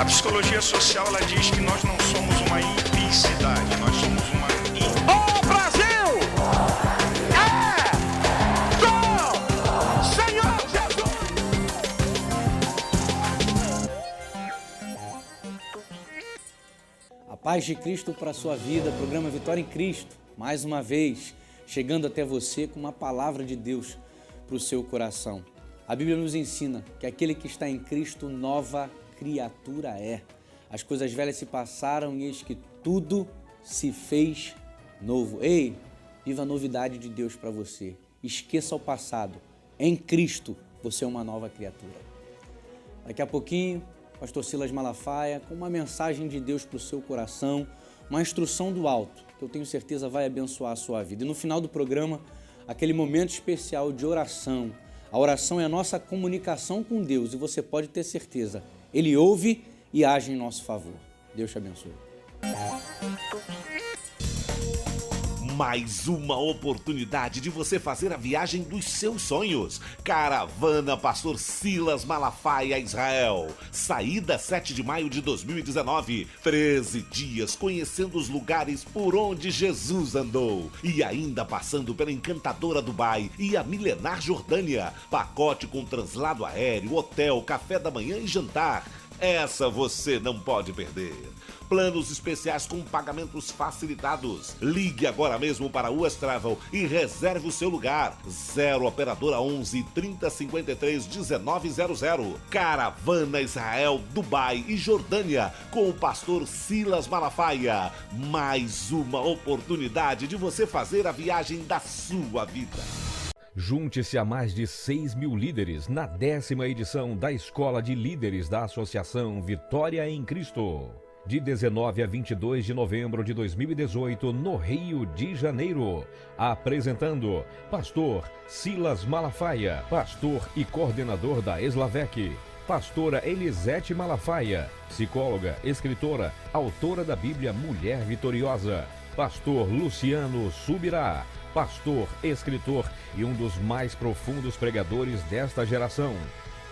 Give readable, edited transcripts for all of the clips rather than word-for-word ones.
psicologia social, ela diz que nós não somos uma imbecilidade, nós somos uma... O Brasil é do Senhor Jesus. A paz de Cristo para a sua vida, programa Vitória em Cristo, mais uma vez, chegando até você com uma palavra de Deus para o seu coração. A Bíblia nos ensina que aquele que está em Cristo, nova criatura é. As coisas velhas se passaram e eis que tudo se fez novo. Ei, viva a novidade de Deus para você. Esqueça o passado. Em Cristo, você é uma nova criatura. Daqui a pouquinho, Pastor Silas Malafaia, com uma mensagem de Deus para o seu coração, uma instrução do alto, que eu tenho certeza vai abençoar a sua vida. E no final do programa, aquele momento especial de oração. A oração é a nossa comunicação com Deus e você pode ter certeza, Ele ouve e age em nosso favor. Deus te abençoe. Mais uma oportunidade de você fazer a viagem dos seus sonhos. Caravana Pastor Silas Malafaia a Israel. Saída 7 de maio de 2019. 13 dias conhecendo os lugares por onde Jesus andou. E ainda passando pela encantadora Dubai e a milenar Jordânia. Pacote com translado aéreo, hotel, café da manhã e jantar. Essa você não pode perder. Planos especiais com pagamentos facilitados. Ligue agora mesmo para a US Travel e reserve o seu lugar. 0 Operadora 11 30 53 1900. Caravana Israel, Dubai e Jordânia com o pastor Silas Malafaia. Mais uma oportunidade de você fazer a viagem da sua vida. Junte-se a mais de 6.000 líderes na 10ª edição da Escola de Líderes da Associação Vitória em Cristo. De 19 a 22 de novembro de 2018, no Rio de Janeiro. Apresentando Pastor Silas Malafaia, pastor e coordenador da Eslavec. Pastora Elisete Malafaia, psicóloga, escritora, autora da Bíblia Mulher Vitoriosa. Pastor Luciano Subirá, pastor, escritor e um dos mais profundos pregadores desta geração.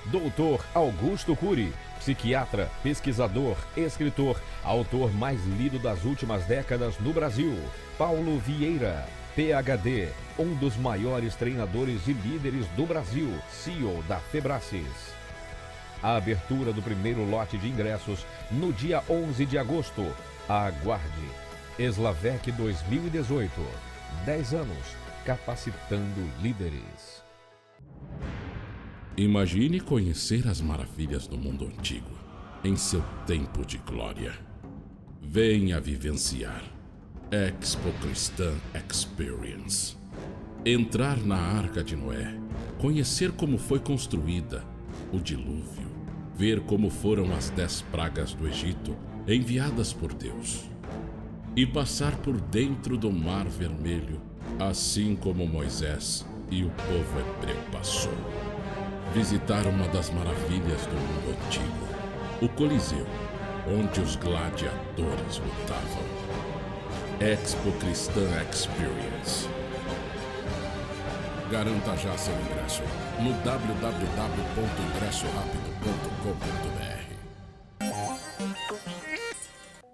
Doutor Augusto Cury, psiquiatra, pesquisador, escritor, autor mais lido das últimas décadas no Brasil. Paulo Vieira, PhD, um dos maiores treinadores e líderes do Brasil, CEO da Febracis. A abertura do primeiro lote de ingressos no dia 11 de agosto. Aguarde. Eslavec 2018. 10 anos capacitando líderes. Imagine conhecer as maravilhas do mundo antigo, em seu tempo de glória. Venha vivenciar Expo Cristã Experience. Entrar na Arca de Noé, conhecer como foi construída, o dilúvio, ver como foram as 10 pragas do Egito enviadas por Deus. E passar por dentro do Mar Vermelho, assim como Moisés e o povo hebreu passou. Visitar uma das maravilhas do mundo antigo, o Coliseu, onde os gladiadores lutavam. Expo Cristã Experience. Garanta já seu ingresso no www.ingressorapido.com.br.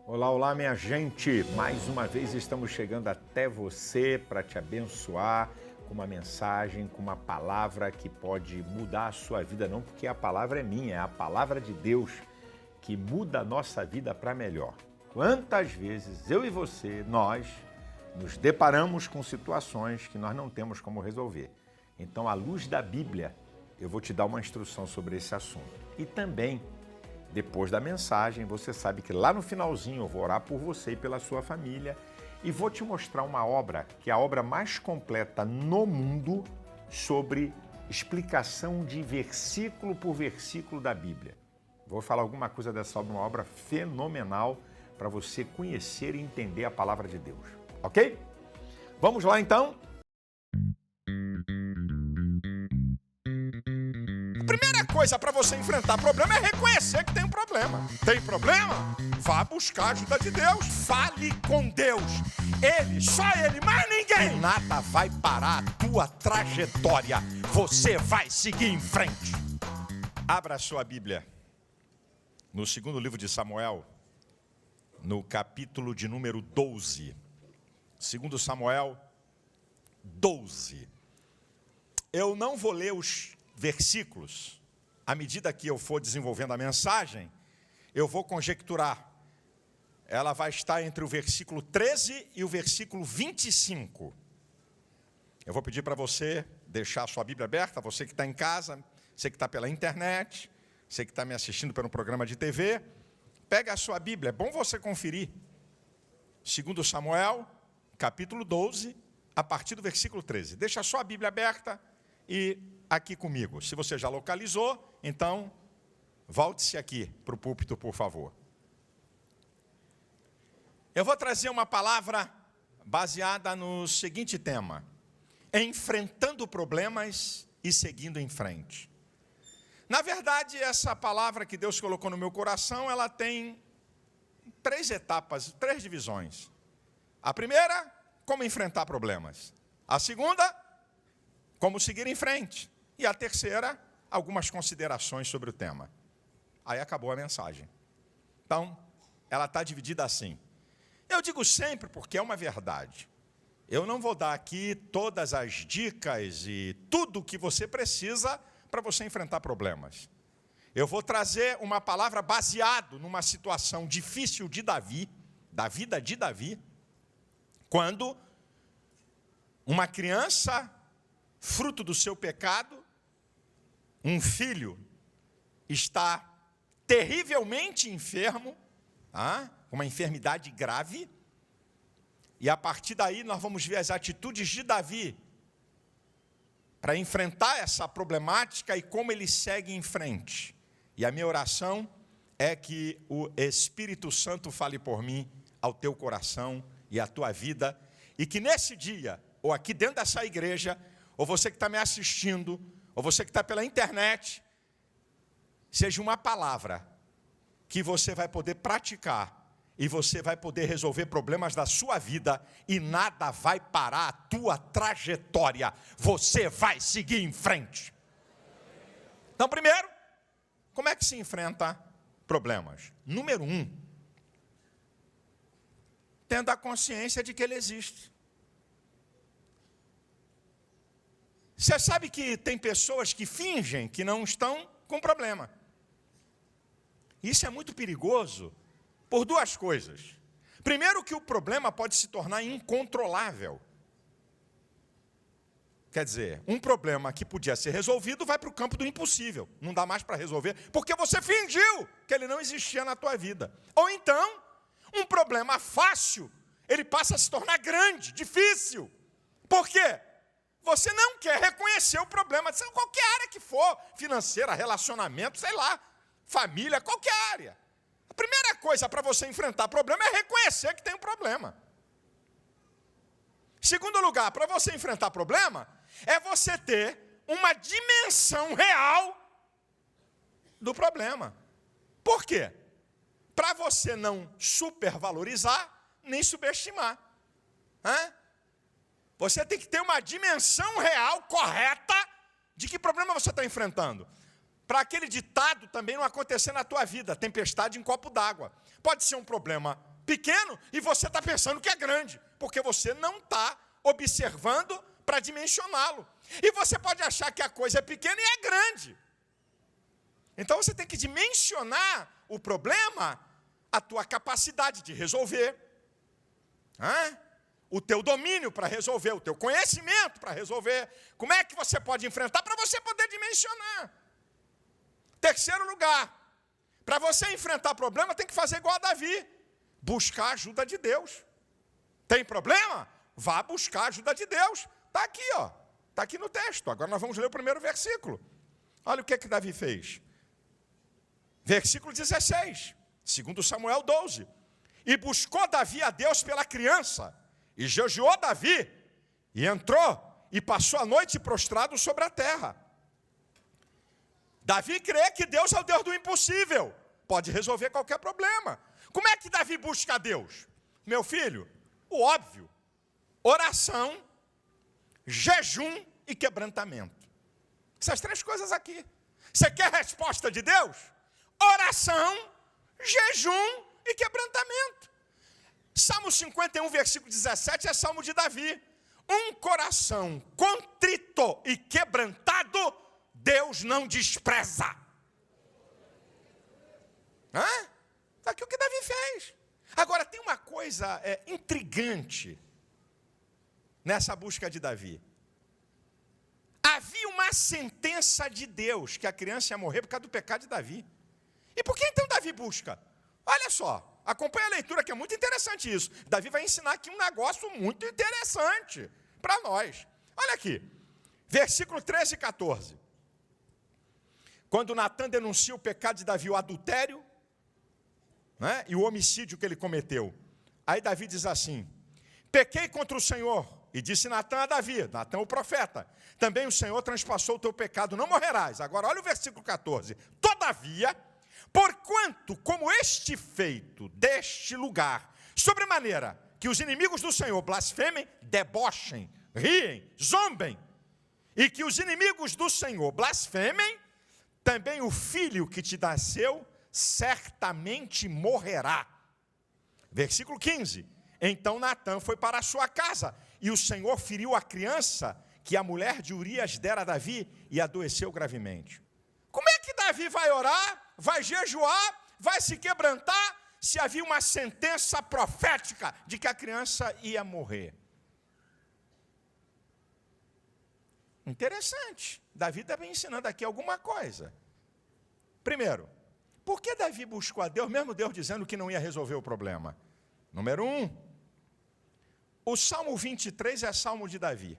Olá, olá, minha gente! Mais uma vez estamos chegando até você para te abençoar com uma mensagem, com uma palavra que pode mudar a sua vida, não porque a palavra é minha, é a palavra de Deus que muda a nossa vida para melhor. Quantas vezes eu e você, nós, nos deparamos com situações que nós não temos como resolver. Então, à luz da Bíblia, eu vou te dar uma instrução sobre esse assunto. E também, depois da mensagem, você sabe que lá no finalzinho eu vou orar por você e pela sua família e vou te mostrar uma obra, que é a obra mais completa no mundo sobre explicação de versículo por versículo da Bíblia. Vou falar alguma coisa dessa obra, uma obra fenomenal para você conhecer e entender a palavra de Deus, ok? Vamos lá então? A primeira coisa para você enfrentar problema é reconhecer que tem um problema. Tem problema? Vá buscar a ajuda de Deus. Fale com Deus. Ele, só Ele, mais ninguém. E nada vai parar a tua trajetória. Você vai seguir em frente. Abra a sua Bíblia no segundo livro de Samuel, no capítulo de número 12. Segundo Samuel 12. Eu não vou ler os versículos. À medida que eu for desenvolvendo a mensagem, eu vou conjecturar. Ela vai estar entre o versículo 13 e o versículo 25. Eu vou pedir para você deixar a sua Bíblia aberta, você que está em casa, você que está pela internet, você que está me assistindo pelo programa de TV, pega a sua Bíblia, é bom você conferir. Segundo Samuel, capítulo 12, a partir do versículo 13. Deixa a sua Bíblia aberta e aqui comigo. Se você já localizou, então volte-se aqui para o púlpito, por favor. Eu vou trazer uma palavra baseada no seguinte tema: enfrentando problemas e seguindo em frente. Na verdade, essa palavra que Deus colocou no meu coração, ela tem 3 etapas, 3 divisões. A primeira, como enfrentar problemas. A segunda, como seguir em frente. E a terceira, algumas considerações sobre o tema. Aí acabou a mensagem. Então, ela está dividida assim. Eu digo sempre porque é uma verdade. Eu não vou dar aqui todas as dicas e tudo o que você precisa para você enfrentar problemas. Eu vou trazer uma palavra baseado numa situação difícil de Davi, da vida de Davi, quando uma criança, fruto do seu pecado, um filho, está terrivelmente enfermo, uma enfermidade grave, e a partir daí nós vamos ver as atitudes de Davi para enfrentar essa problemática e como ele segue em frente. E a minha oração é que o Espírito Santo fale por mim ao teu coração e à tua vida, e que nesse dia, ou aqui dentro dessa igreja, ou você que está me assistindo, ou você que está pela internet, seja uma palavra que você vai poder praticar, e você vai poder resolver problemas da sua vida e nada vai parar a tua trajetória. Você vai seguir em frente. Então, primeiro, como é que se enfrenta problemas? Número 1, tendo a consciência de que ele existe. Você sabe que tem pessoas que fingem que não estão com problema. Isso é muito perigoso. Por 2 coisas. Primeiro, que o problema pode se tornar incontrolável. Quer dizer, um problema que podia ser resolvido vai para o campo do impossível. Não dá mais para resolver, porque você fingiu que ele não existia na tua vida. Ou então, um problema fácil, ele passa a se tornar grande, difícil. Por quê? Você não quer reconhecer o problema, qualquer área que for, financeira, relacionamento, sei lá, família, qualquer área. A primeira coisa para você enfrentar problema é reconhecer que tem um problema. Segundo lugar, para você enfrentar problema, é você ter uma dimensão real do problema. Por quê? Para você não supervalorizar, nem subestimar. Você tem que ter uma dimensão real, correta, de que problema você está enfrentando. Para aquele ditado também não acontecer na tua vida, tempestade em copo d'água. Pode ser um problema pequeno e você está pensando que é grande, porque você não está observando para dimensioná-lo. E você pode achar que a coisa é pequena e é grande. Então você tem que dimensionar o problema, a tua capacidade de resolver, o teu domínio para resolver, o teu conhecimento para resolver. Como é que você pode enfrentar para você poder dimensionar? Terceiro lugar, para você enfrentar problema, tem que fazer igual a Davi, buscar a ajuda de Deus. Tem problema? Vá buscar a ajuda de Deus. Está aqui, está aqui no texto. Agora nós vamos ler o primeiro versículo. Olha o que Davi fez. Versículo 16, 2 Samuel 12. E buscou Davi a Deus pela criança, e jejuou Davi, e entrou, e passou a noite prostrado sobre a terra. Davi crê que Deus é o Deus do impossível, pode resolver qualquer problema. Como é que Davi busca a Deus? Meu filho, o óbvio, oração, jejum e quebrantamento. Essas 3 coisas aqui. Você quer resposta de Deus? Oração, jejum e quebrantamento. Salmo 51, versículo 17 é Salmo de Davi. Um coração contrito e quebrantado, Deus não despreza. Está aqui o que Davi fez. Agora, tem uma coisa intrigante nessa busca de Davi. Havia uma sentença de Deus que a criança ia morrer por causa do pecado de Davi. E por que então Davi busca? Olha só, acompanha a leitura que é muito interessante isso. Davi vai ensinar aqui um negócio muito interessante para nós. Olha aqui, versículo 13 e 14. Quando Natã denuncia o pecado de Davi, o adultério, né, e o homicídio que ele cometeu. Aí Davi diz assim: pequei contra o Senhor. E disse Natã a Davi, Natã o profeta, também o Senhor transpassou o teu pecado, não morrerás. Agora olha o versículo 14. Todavia, porquanto como este feito deste lugar, sobremaneira que os inimigos do Senhor blasfemem, debochem, riem, zombem, e que os inimigos do Senhor blasfemem, também o filho que te nasceu certamente morrerá. Versículo 15. Então Natã foi para a sua casa, e o Senhor feriu a criança que a mulher de Urias dera a Davi, e adoeceu gravemente. Como é que Davi vai orar, vai jejuar, vai se quebrantar, se havia uma sentença profética de que a criança ia morrer? Interessante. Davi está me ensinando aqui alguma coisa. Primeiro, por que Davi buscou a Deus, mesmo Deus dizendo que não ia resolver o problema? Número 1, o Salmo 23 é Salmo de Davi.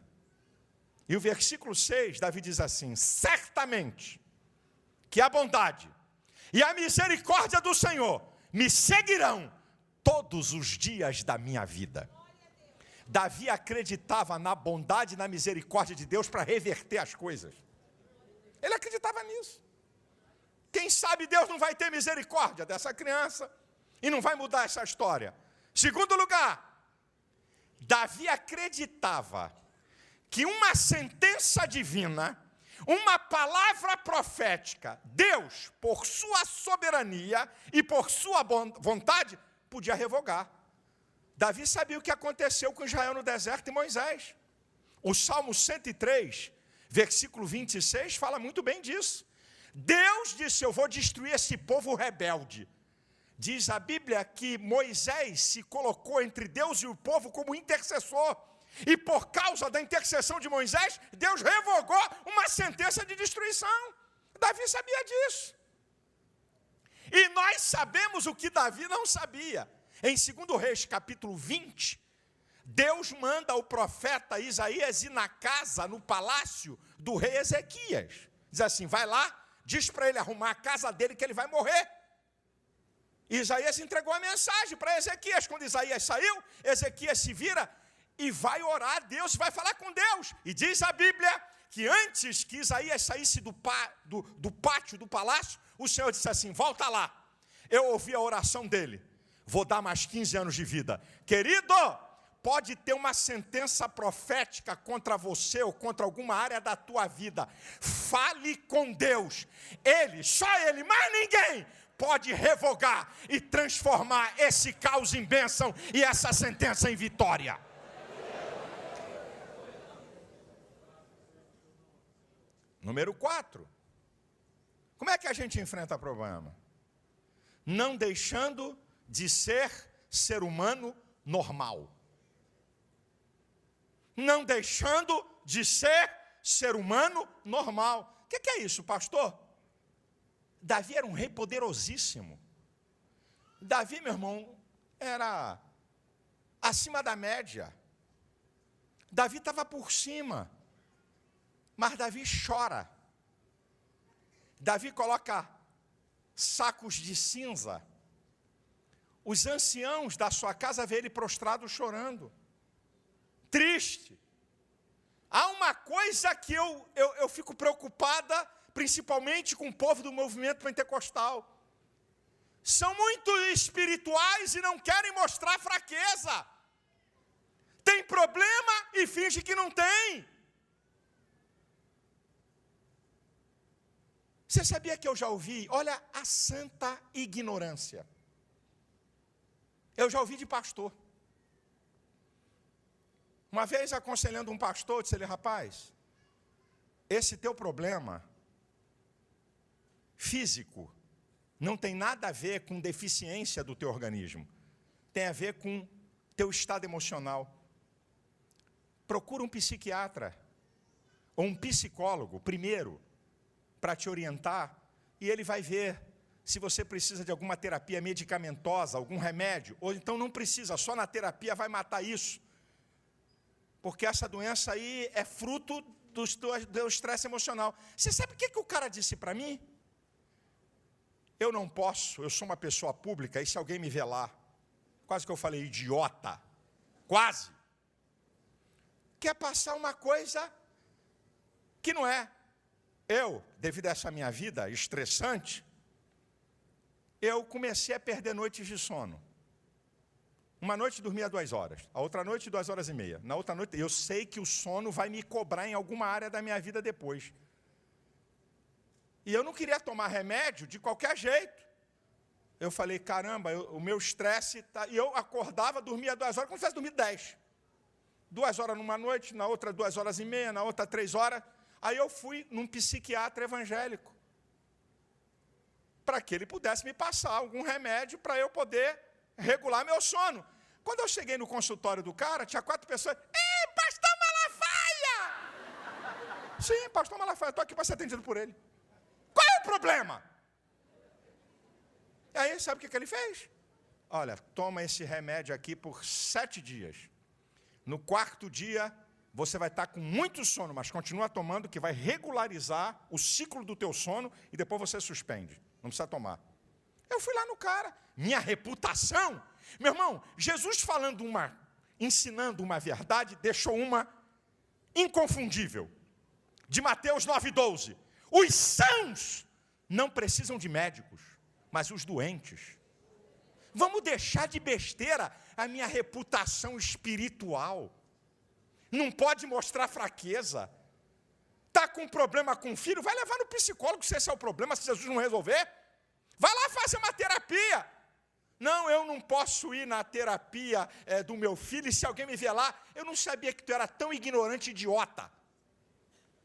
E o versículo 6, Davi diz assim: certamente que a bondade e a misericórdia do Senhor me seguirão todos os dias da minha vida. Davi acreditava na bondade e na misericórdia de Deus para reverter as coisas. Ele acreditava nisso. Quem sabe Deus não vai ter misericórdia dessa criança e não vai mudar essa história. Segundo lugar, Davi acreditava que uma sentença divina, uma palavra profética, Deus, por sua soberania e por sua vontade, podia revogar. Davi sabia o que aconteceu com Israel no deserto e Moisés. O Salmo 103, versículo 26, fala muito bem disso. Deus disse: eu vou destruir esse povo rebelde. Diz a Bíblia que Moisés se colocou entre Deus e o povo como intercessor. E por causa da intercessão de Moisés, Deus revogou uma sentença de destruição. Davi sabia disso. E nós sabemos o que Davi não sabia. Em 2 Reis, capítulo 20, Deus manda o profeta Isaías ir na casa, no palácio do rei Ezequias. Diz assim: vai lá, diz para ele arrumar a casa dele que ele vai morrer. Isaías entregou a mensagem para Ezequias. Quando Isaías saiu, Ezequias se vira e vai orar a Deus, vai falar com Deus. E diz a Bíblia que antes que Isaías saísse do pátio do palácio, o Senhor disse assim: volta lá, eu ouvi a oração dele, vou dar mais 15 anos de vida. Querido, pode ter uma sentença profética contra você ou contra alguma área da tua vida. Fale com Deus. Ele, só Ele, mais ninguém pode revogar e transformar esse caos em bênção e essa sentença em vitória. Número 4. Como é que a gente enfrenta problema? Não deixando de ser humano normal. Não deixando de ser humano normal. O que é isso, pastor? Davi era um rei poderosíssimo. Davi, meu irmão, era acima da média. Davi estava por cima. Mas Davi chora. Davi coloca sacos de cinza. Os anciãos da sua casa veem ele prostrado chorando. Triste. Há uma coisa que eu fico preocupada, principalmente com o povo do movimento pentecostal. São muito espirituais e não querem mostrar fraqueza. Tem problema e finge que não tem. Você sabia que eu já ouvi? Olha a santa ignorância. Eu já ouvi de pastor. Uma vez aconselhando um pastor, eu disse ele, rapaz, esse teu problema físico não tem nada a ver com deficiência do teu organismo. Tem a ver com teu estado emocional. Procura um psiquiatra ou um psicólogo primeiro para te orientar e ele vai ver se você precisa de alguma terapia medicamentosa, algum remédio, ou então não precisa, só na terapia vai matar isso. Porque essa doença aí é fruto do estresse emocional. Você sabe o que o cara disse para mim? Eu não posso, eu sou uma pessoa pública, e se alguém me ver lá, quase que eu falei idiota, quase, quer passar uma coisa que não é. Eu, devido a essa minha vida estressante, eu comecei a perder noites de sono. Uma noite dormia 2 horas, a outra noite 2 horas e meia. Na outra noite, eu sei que o sono vai me cobrar em alguma área da minha vida depois. E eu não queria tomar remédio de qualquer jeito. Eu falei, caramba, o meu estresse tá... E eu acordava, dormia 2 horas, como se tivesse dormido 10. 2 horas numa noite, na outra 2 horas e meia, na outra 3 horas. Aí eu fui num psiquiatra evangélico, para que ele pudesse me passar algum remédio para eu poder regular meu sono. Quando eu cheguei no consultório do cara, tinha 4 pessoas. Ei, pastor Malafaia! Sim, pastor Malafaia, estou aqui para ser atendido por ele. Qual é o problema? E aí, sabe o que ele fez? Olha, toma esse remédio aqui por 7 dias. No 4º dia, você vai estar com muito sono, mas continua tomando, que vai regularizar o ciclo do teu sono e depois você suspende. Não precisa tomar. Eu fui lá no cara. Minha reputação. Meu irmão, Jesus ensinando uma verdade, deixou uma inconfundível. De Mateus 9,12. Os sãos não precisam de médicos, mas os doentes. Vamos deixar de besteira a minha reputação espiritual. Não pode mostrar fraqueza. Está com problema com o filho? Vai levar no psicólogo se esse é o problema, se Jesus não resolver. Vai lá fazer uma terapia. Não, eu não posso ir na terapia do meu filho, e se alguém me ver lá, eu não sabia que tu era tão ignorante e idiota.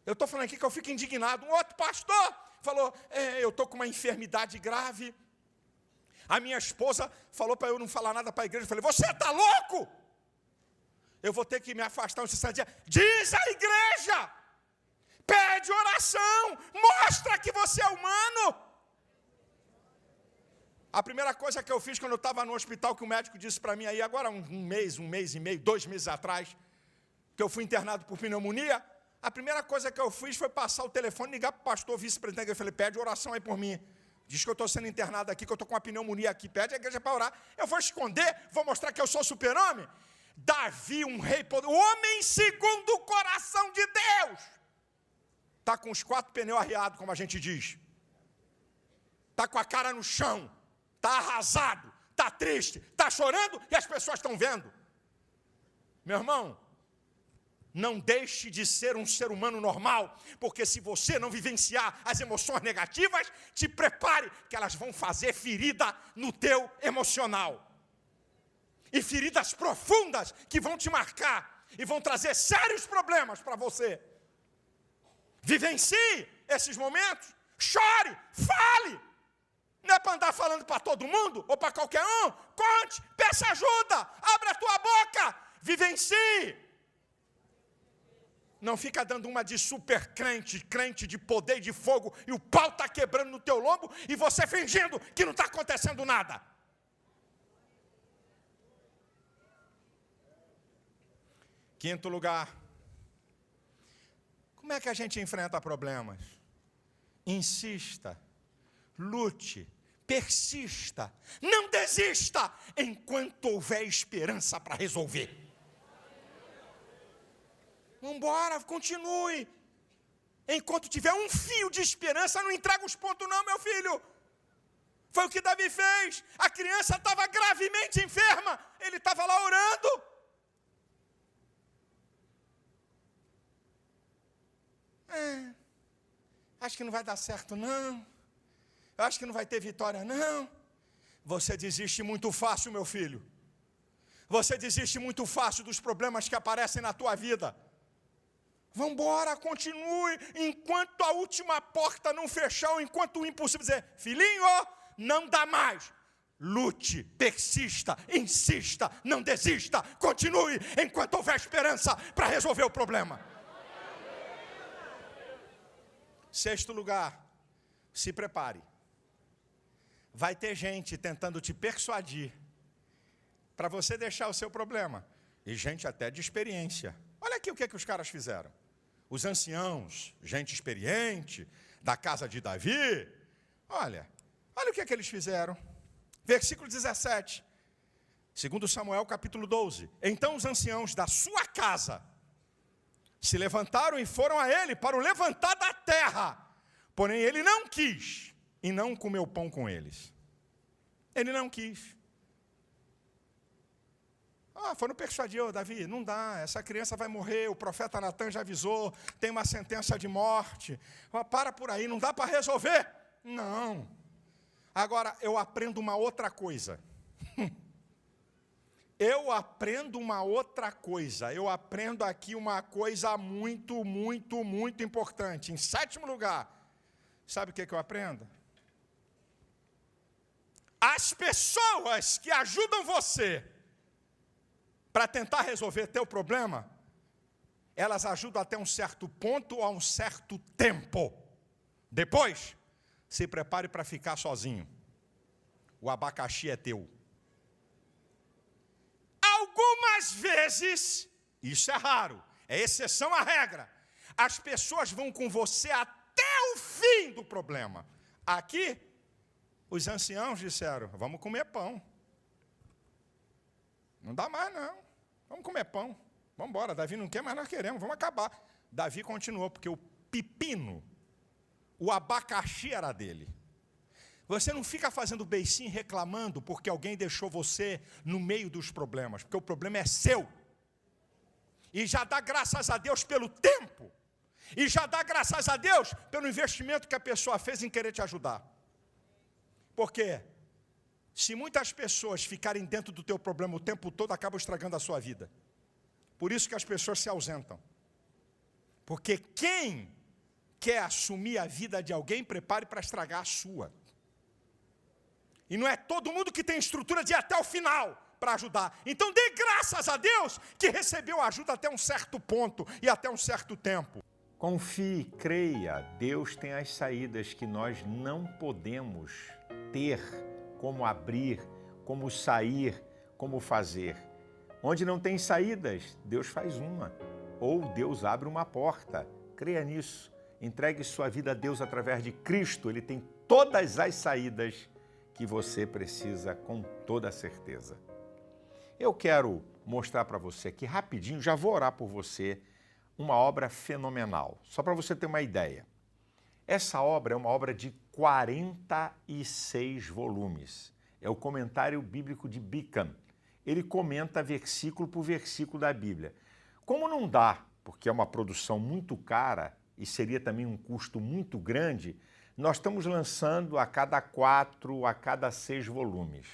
Eu estou falando aqui que eu fico indignado. Um outro pastor falou, eu estou com uma enfermidade grave. A minha esposa falou para eu não falar nada para a igreja. Eu falei, você está louco? Eu vou ter que me afastar uns 60 dias. Diz a igreja, pede oração, mostra que você é humano. A primeira coisa que eu fiz quando eu estava no hospital, que o médico disse para mim aí, agora um mês e meio, 2 meses atrás, que eu fui internado por pneumonia, a primeira coisa que eu fiz foi passar o telefone e ligar para o pastor vice-presidente. Eu falei, pede oração aí por mim. Diz que eu estou sendo internado aqui, que eu estou com uma pneumonia aqui, pede a igreja para orar. Eu vou esconder, vou mostrar que eu sou super-homem. Davi, um rei poderoso, homem segundo o coração de Deus, está com os 4 pneus arriados, como a gente diz. Está com a cara no chão, está arrasado, está triste, está chorando e as pessoas estão vendo. Meu irmão, não deixe de ser um ser humano normal, porque se você não vivenciar as emoções negativas, te prepare que elas vão fazer ferida no teu emocional. E feridas profundas que vão te marcar e vão trazer sérios problemas para você. Vivencie esses momentos, chore, fale. Não é para andar falando para todo mundo ou para qualquer um. Conte, peça ajuda, abre a tua boca, vivencie. Não fica dando uma de super crente, crente de poder e de fogo, e o pau está quebrando no teu lombo e você fingindo que não está acontecendo nada. Quinto lugar, como é que a gente enfrenta problemas? Insista, lute, persista, não desista enquanto houver esperança para resolver. Vamos embora, continue. Enquanto tiver um fio de esperança, não entrega os pontos não, meu filho. Foi o que Davi fez. A criança estava gravemente enferma, ele estava lá orando. Acho que não vai dar certo, não. Eu acho que não vai ter vitória, não. Você desiste muito fácil, meu filho. Você desiste muito fácil dos problemas que aparecem na tua vida. Vamos embora, continue, enquanto a última porta não fechar, ou enquanto o impossível dizer, filhinho, não dá mais. Lute, persista, insista, não desista, continue, enquanto houver esperança para resolver o problema. Sexto lugar, se prepare. Vai ter gente tentando te persuadir para você deixar o seu problema. E gente até de experiência. Olha aqui o que os caras fizeram. Os anciãos, gente experiente, da casa de Davi. Olha o que eles fizeram. Versículo 17. Segundo Samuel, capítulo 12. Então os anciãos da sua casa se levantaram e foram a ele para o levantar da terra. Porém, ele não quis e não comeu pão com eles. Ele não quis. Foram persuadir, Davi, não dá, essa criança vai morrer, o profeta Natan já avisou, tem uma sentença de morte. Para por aí, não dá para resolver. Não. Agora, eu aprendo uma outra coisa. Eu aprendo aqui uma coisa muito, muito, muito importante. Em sétimo lugar, sabe o que eu aprendo? As pessoas que ajudam você para tentar resolver teu problema, elas ajudam até um certo ponto ou a um certo tempo. Depois, se prepare para ficar sozinho. O abacaxi é teu. Algumas vezes, isso é raro, é exceção à regra, as pessoas vão com você até o fim do problema. Aqui, os anciãos disseram, vamos comer pão. Não dá mais não, vamos comer pão. Vamos embora, Davi não quer, mas nós queremos, vamos acabar. Davi continuou, porque o pepino, o abacaxi era dele. Você não fica fazendo beicinho reclamando porque alguém deixou você no meio dos problemas, porque o problema é seu. E já dá graças a Deus pelo tempo. E já dá graças a Deus pelo investimento que a pessoa fez em querer te ajudar. Porque se muitas pessoas ficarem dentro do teu problema o tempo todo, acabam estragando a sua vida. Por isso que as pessoas se ausentam. Porque quem quer assumir a vida de alguém, prepare para estragar a sua. E não é todo mundo que tem estrutura de ir até o final para ajudar. Então dê graças a Deus que recebeu ajuda até um certo ponto e até um certo tempo. Confie, creia, Deus tem as saídas que nós não podemos ter, como abrir, como sair, como fazer. Onde não tem saídas, Deus faz uma. Ou Deus abre uma porta. Creia nisso. Entregue sua vida a Deus através de Cristo. Ele tem todas as saídas que você precisa com toda certeza. Eu quero mostrar para você aqui rapidinho, já vou orar por você, uma obra fenomenal. Só para você ter uma ideia. Essa obra é uma obra de 46 volumes. É o comentário bíblico de Beacon. Ele comenta versículo por versículo da Bíblia. Como não dá, porque é uma produção muito cara e seria também um custo muito grande, nós estamos lançando a cada 4, a cada 6 volumes.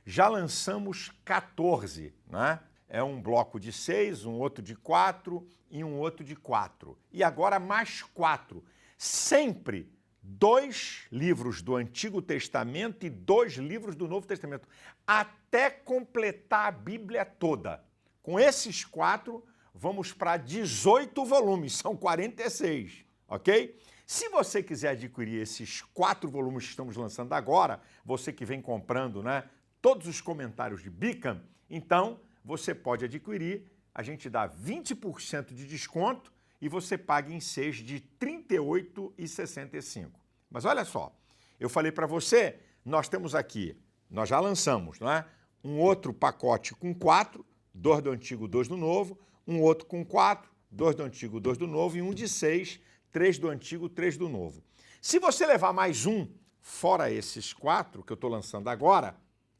Já lançamos 14, né? É um bloco de 6, um outro de 4 e um outro de 4. E agora mais 4. Sempre 2 livros do Antigo Testamento e 2 livros do Novo Testamento, até completar a Bíblia toda. Com esses 4, vamos para 18 volumes, são 46, ok? Se você quiser adquirir esses 4 volumes que estamos lançando agora, você que vem comprando, né, todos os comentários de Beacon, então você pode adquirir, a gente dá 20% de desconto e você paga em 6 de R$ 38,65. Mas olha só, eu falei para você, nós temos aqui, nós já lançamos, não é? Um outro pacote com 4, 2 do antigo, 2 do novo, um outro com 4, 2 do antigo, 2 do novo e um de 6, 3 do antigo, 3 do novo. Se você levar mais um, fora esses 4 que eu estou lançando agora,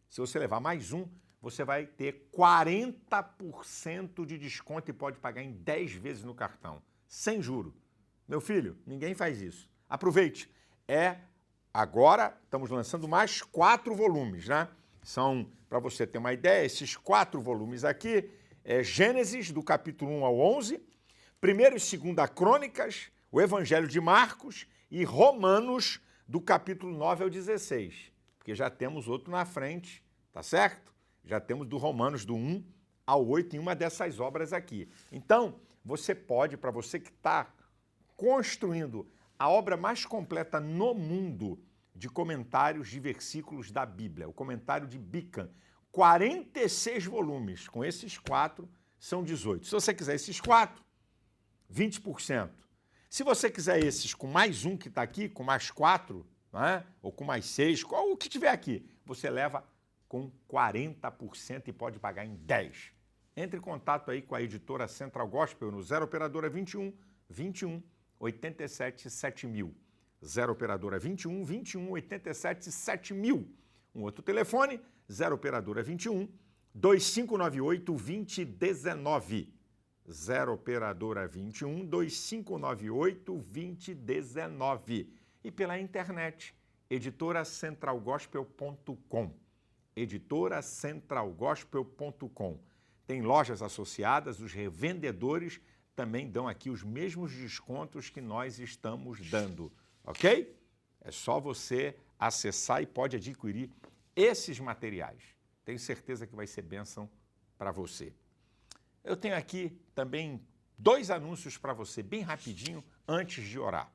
se você levar mais um, você vai ter 40% de desconto e pode pagar em 10 vezes no cartão, sem juro. Meu filho, ninguém faz isso. Aproveite. Agora estamos lançando mais 4 volumes, né? São, para você ter uma ideia, esses 4 volumes aqui, Gênesis, do capítulo 1 ao 11, 1ª e 2ª Crônicas, o Evangelho de Marcos e Romanos, do capítulo 9 ao 16. Porque já temos outro na frente, tá certo? Já temos do Romanos, do 1 ao 8, em uma dessas obras aqui. Então, você pode, para você que está construindo a obra mais completa no mundo de comentários de versículos da Bíblia, o comentário de Bican, 46 volumes, com esses 4 são 18. Se você quiser esses 4, 20%. Se você quiser esses com mais um que está aqui, com mais 4, né? Ou com mais 6, o que tiver aqui, você leva com 40% e pode pagar em 10. Entre em contato aí com a editora Central Gospel no 0 operadora 21 21 87 7000. 0 operadora 21 21 87 7000. Um outro telefone, 0 operadora 21 2598 2019. 0 operadora 21 2598 2019. E pela internet, editoracentralgospel.com. editoracentralgospel.com. Tem lojas associadas, os revendedores também dão aqui os mesmos descontos que nós estamos dando, ok? É só você acessar e pode adquirir esses materiais. Tenho certeza que vai ser bênção para você. Eu tenho aqui também 2 anúncios para você, bem rapidinho, antes de orar.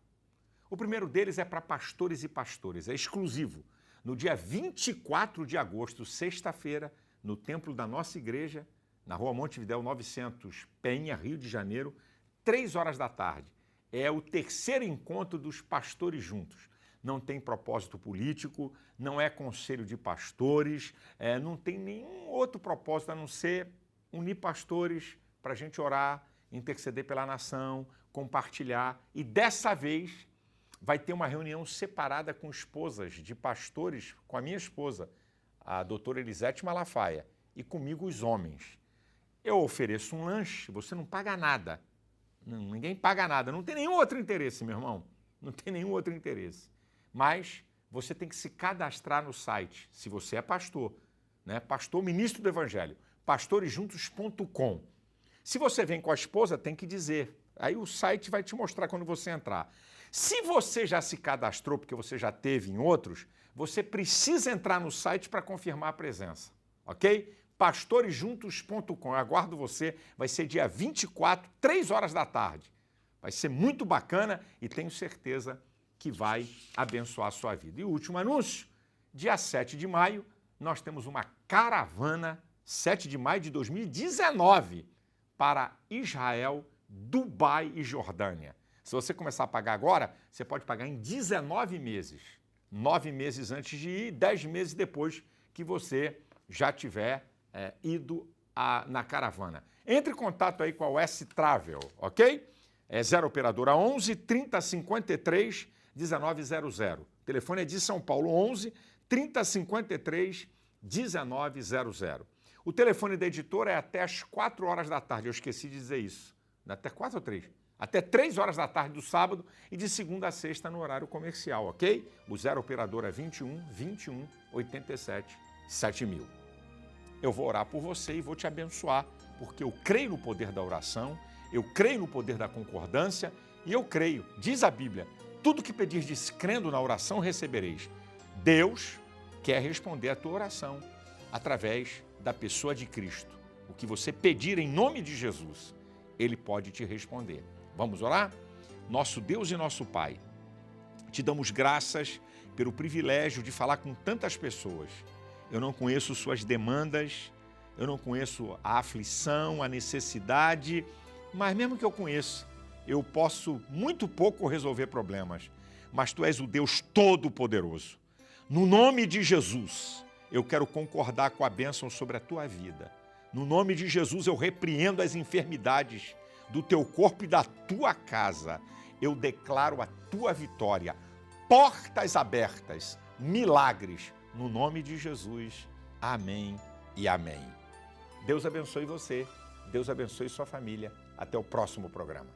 O primeiro deles é para pastores e pastoras, é exclusivo. No dia 24 de agosto, sexta-feira, no templo da nossa igreja, na Rua Montevidéu 900, Penha, Rio de Janeiro, 3 horas da tarde. É o 3º encontro dos pastores juntos. Não tem propósito político, não é conselho de pastores, não tem nenhum outro propósito a não ser unir pastores para a gente orar, interceder pela nação, compartilhar. E dessa vez vai ter uma reunião separada com esposas de pastores, com a minha esposa, a doutora Elisete Malafaia, e comigo os homens. Eu ofereço um lanche, você não paga nada. Ninguém paga nada, não tem nenhum outro interesse, meu irmão. Não tem nenhum outro interesse. Mas você tem que se cadastrar no site, se você é pastor, né? Pastor Ministro do Evangelho, pastoresjuntos.com. Se você vem com a esposa, tem que dizer. Aí o site vai te mostrar quando você entrar. Se você já se cadastrou, porque você já teve em outros, você precisa entrar no site para confirmar a presença, ok? pastoresjuntos.com. Eu aguardo você, vai ser dia 24, 3 horas da tarde. Vai ser muito bacana e tenho certeza que vai abençoar a sua vida. E o último anúncio, dia 7 de maio, nós temos uma caravana, 7 de maio de 2019, para Israel, Dubai e Jordânia. Se você começar a pagar agora, você pode pagar em 19 meses. 9 meses antes de ir, 10 meses depois que você já tiver ido na caravana. Entre em contato aí com a US Travel, ok? É 0 operadora 11 3053 1900. O telefone é de São Paulo, 11 3053 1900. O telefone da editora é até às 4 horas da tarde, eu esqueci de dizer isso. Até 4 ou 3? Até 3 horas da tarde do sábado e de segunda a sexta no horário comercial, ok? O 0 operadora 21 21 87 7000. Eu vou orar por você e vou te abençoar, porque eu creio no poder da oração, eu creio no poder da concordância e eu creio, diz a Bíblia, tudo que pedirdes crendo na oração recebereis. Deus quer responder a tua oração através da pessoa de Cristo. O que você pedir em nome de Jesus, Ele pode te responder. Vamos orar? Nosso Deus e nosso Pai, te damos graças pelo privilégio de falar com tantas pessoas. Eu não conheço suas demandas, eu não conheço a aflição, a necessidade, mas mesmo que eu conheça, eu posso muito pouco resolver problemas, mas Tu és o Deus Todo-Poderoso. No nome de Jesus, eu quero concordar com a bênção sobre a Tua vida. No nome de Jesus, eu repreendo as enfermidades do Teu corpo e da Tua casa. Eu declaro a Tua vitória, portas abertas, milagres, no nome de Jesus. Amém e amém. Deus abençoe você, Deus abençoe sua família. Até o próximo programa.